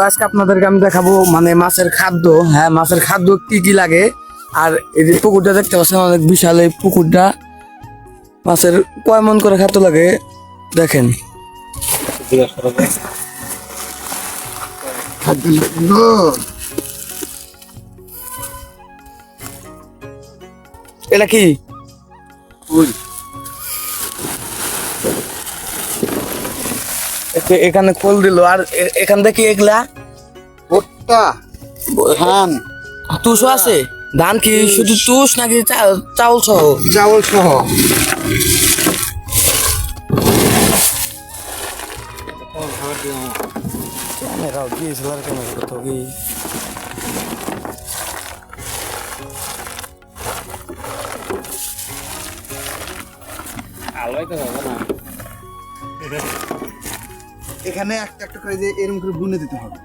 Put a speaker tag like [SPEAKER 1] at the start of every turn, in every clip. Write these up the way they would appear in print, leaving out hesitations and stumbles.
[SPEAKER 1] আজকে আপনাদেরকে আমি দেখাবো মানে মাছের খাদ্য। হ্যাঁ, মাছের খাদ্য কি কি লাগে। আর এই যে পুকুরটা দেখতে পাচ্ছেন অনেক বিশাল, এই পুকুরটা মাছের কয় মন করে খাদ্য লাগে দেখেন। এটা কি এখানে খোল দিল। আর এখান থেকে এগুলা
[SPEAKER 2] ভুট্টা, ধান,
[SPEAKER 1] তুষও আছে। ধান কি শুধু তুষ নাকি চাউল সহ?
[SPEAKER 2] চাউল সহ।
[SPEAKER 1] ক্যামেরাও দিয়েছিল, আর ক্যামেরা কোথাও কি
[SPEAKER 2] এখানে একটা একটা করে যে এরকম করে বুনে দিতে হবে।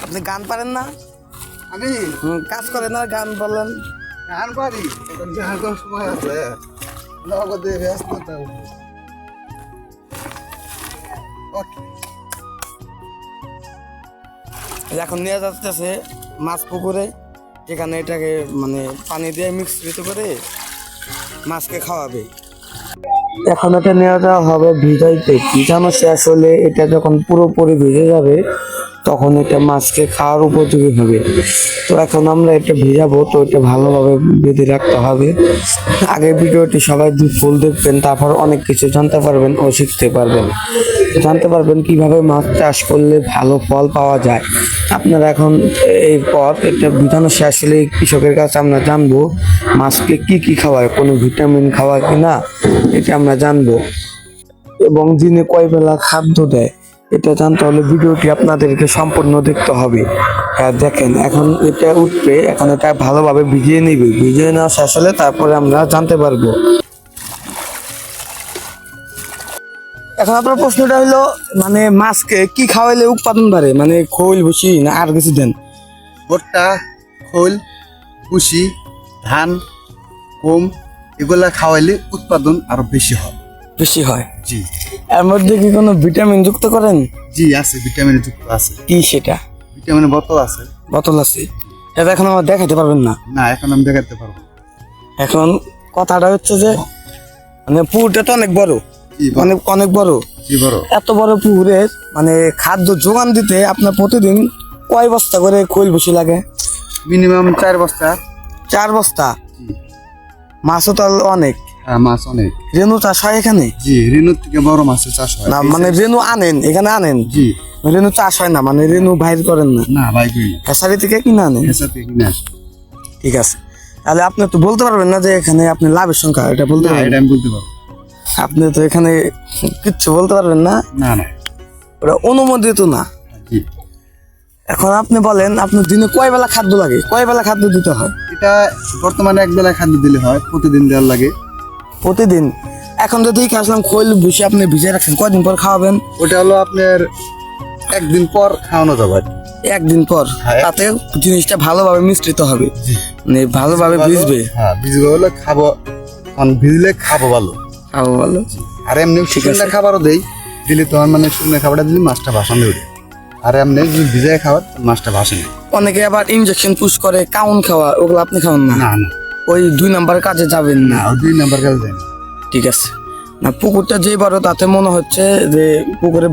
[SPEAKER 1] আপনি গান পারেন না?
[SPEAKER 2] আমি
[SPEAKER 1] কাজ করেন না, গান বলেন।
[SPEAKER 2] গান পারি, যার কোন সময় আছে নগদে ব্যস্ততা।
[SPEAKER 1] এখন নিয়ে যাচ্ছে মাছ পুকুরে, যেখানে এটাকে মানে পানি দিয়ে মিশ্রিত করে মাছকে খাওয়াবে। এখন এটা নিয়ে যাওয়া হবে ভিজাইতে। ভিজানো শেষ হলে এটা যখন পুরোপুরি ভিজে যাবে তখন এটা মাছকে খাওয়ার উপযোগী হবে। তো এখন আমরা এটা ভিজাবো, তো এটা ভালোভাবে বেঁধে রাখতে হবে। আগের ভিডিওটি সবাই ফুল দেখবেন, তারপর অনেক কিছু জানতে পারবেন ও শিখতে পারবেন। জানতে পারবেন কিভাবে মাছ চাষ করলে ভালো ফল পাওয়া যায়। আপনারা এখন এরপর এটা ভিজানো শেষ হলে কৃষকের কাছে আমরা জানবো মাছকে কি কি খাওয়ায়, কোনো ভিটামিন খাওয়ায় কিনা এটা আমরা জানবো, এবং দিনে কয় বেলা খাদ্য দেয় এটা জানতে হলে ভিডিওটি আপনাদেরকে সম্পূর্ণ দেখতে হবে। হ্যাঁ দেখেন, এখন এটা উঠবে, এখন এটা ভালোভাবে ভিজিয়ে নিবে। ভিজিয়ে নেওয়া শেষ হলে তারপরে আমরা জানতে পারবো। এখন আপনার প্রশ্নটা হলো মানে মাছকে কি খাওয়াইলে উৎপাদন বাড়ে, মানে খোল ভুসি না আর কিছু দেন?
[SPEAKER 2] ভুট্টা, খোল, ভুসি, ধান, গম এগুলা খাওয়াইলে উৎপাদন আরো বেশি হয়।
[SPEAKER 1] বেশি হয়?
[SPEAKER 2] জি।
[SPEAKER 1] এর মধ্যে কি কোনো ভিটামিন যুক্ত করেন?
[SPEAKER 2] জি আছে, ভিটামিনের যুক্ত আছে।
[SPEAKER 1] কি সেটা?
[SPEAKER 2] ভিটামিনের বোতল আছে।
[SPEAKER 1] বোতল আছে? এটা এখন আমার দেখাতে পারবেন না?
[SPEAKER 2] না, এখন আমি দেখাতে পারবো।
[SPEAKER 1] এখন কথাটা হচ্ছে যে মানে পুকুরটা তো অনেক বড়, অনেক অনেক বড়।
[SPEAKER 2] জি বড়।
[SPEAKER 1] এত বড় পুকুরের মানে খাদ্য যোগান দিতে আপনার প্রতিদিন কয় বস্তা করে খোল ভুসি লাগে?
[SPEAKER 2] মিনিমাম 4 বস্তা।
[SPEAKER 1] 4 বস্তা? মাছও তো অনেক।
[SPEAKER 2] হ্যাঁ, মাছ অনেক।
[SPEAKER 1] রেনু চাষ হয় এখানে?
[SPEAKER 2] জি, রেনুর থেকে বড় মাছের চাষ হয়।
[SPEAKER 1] না মানে রেনু আনেন এখানে আনেন?
[SPEAKER 2] জি।
[SPEAKER 1] রেনু চাষ হয় না, মানে রেনু বাইর করেন না?
[SPEAKER 2] না ভাই, কই না।
[SPEAKER 1] হেসারি থেকে কিনে আনেন?
[SPEAKER 2] হেসার থেকে কিনে আসে।
[SPEAKER 1] ঠিক আছে, তাহলে আপনি তো বলতে পারবেন না যে এখানে আপনি লাভের সংখ্যা এটা বলতে
[SPEAKER 2] না,
[SPEAKER 1] পারবেন?
[SPEAKER 2] এটা আমি বলতে পারবো।
[SPEAKER 1] আপনি তো এখানে কিচ্ছু বলতে পারবেন না?
[SPEAKER 2] না না।
[SPEAKER 1] ওটা অনুমোদিত না।
[SPEAKER 2] জি।
[SPEAKER 1] এখন আপনি বলেন আপনার দিনে কয় বেলা খাদ্য লাগে, কয় বেলা খাদ্য দিতে হয়?
[SPEAKER 2] এটা বর্তমানে এক বেলা খাদ্য দিলে হয়, প্রতিদিন দেওয়ার লাগে।
[SPEAKER 1] প্রতিদিন? এখন যদি আসলাম খোল ভুসি আপনি ভিজে রাখছেন, কয়দিন পর খাওয়াবেন?
[SPEAKER 2] ওটা হলো আপনার একদিন পর খাওয়ানো যাবে।
[SPEAKER 1] একদিন পর?
[SPEAKER 2] হ্যাঁ।
[SPEAKER 1] তাতে জিনিসটা ভালোভাবে মিশ্রিত হবে, মানে ভালোভাবে ভিজবে।
[SPEAKER 2] হ্যাঁ, ভিজবে হলে খাবো, ভিজলে খাবো ভালো।
[SPEAKER 1] খাবো ভালো।
[SPEAKER 2] আর এমনি শুকনো খাবারও দেই, দিলে তো মানে শুকনো খাবারটা দিলে মাছটা ভাসানো উঠে। আর এমনি যদি ভিজায় খাবার মাছটা ভাসে না।
[SPEAKER 1] অনেকে আবার ইনজেকশন পুশ করে কাউন খাওয়া, ওগুলো আপনি খাওয়ান না?
[SPEAKER 2] না না,
[SPEAKER 1] ওই 2 নাম্বার কাজে যাবেন না।
[SPEAKER 2] ওই 2 নাম্বার কাজে যায় না।
[SPEAKER 1] ঠিক আছে। না পুকুরটা যে বড় তাতে মনে হচ্ছে যে পুকুরে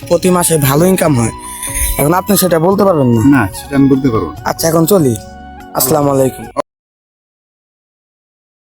[SPEAKER 1] প্রতি মাসে ভালো ইনকাম হয়। এখন আপনি সেটা বলতে পারবেন না?
[SPEAKER 2] না, সেটা আমি বলতে পারবো না।
[SPEAKER 1] আচ্ছা, এখন চলি। আসসালামু আলাইকুম।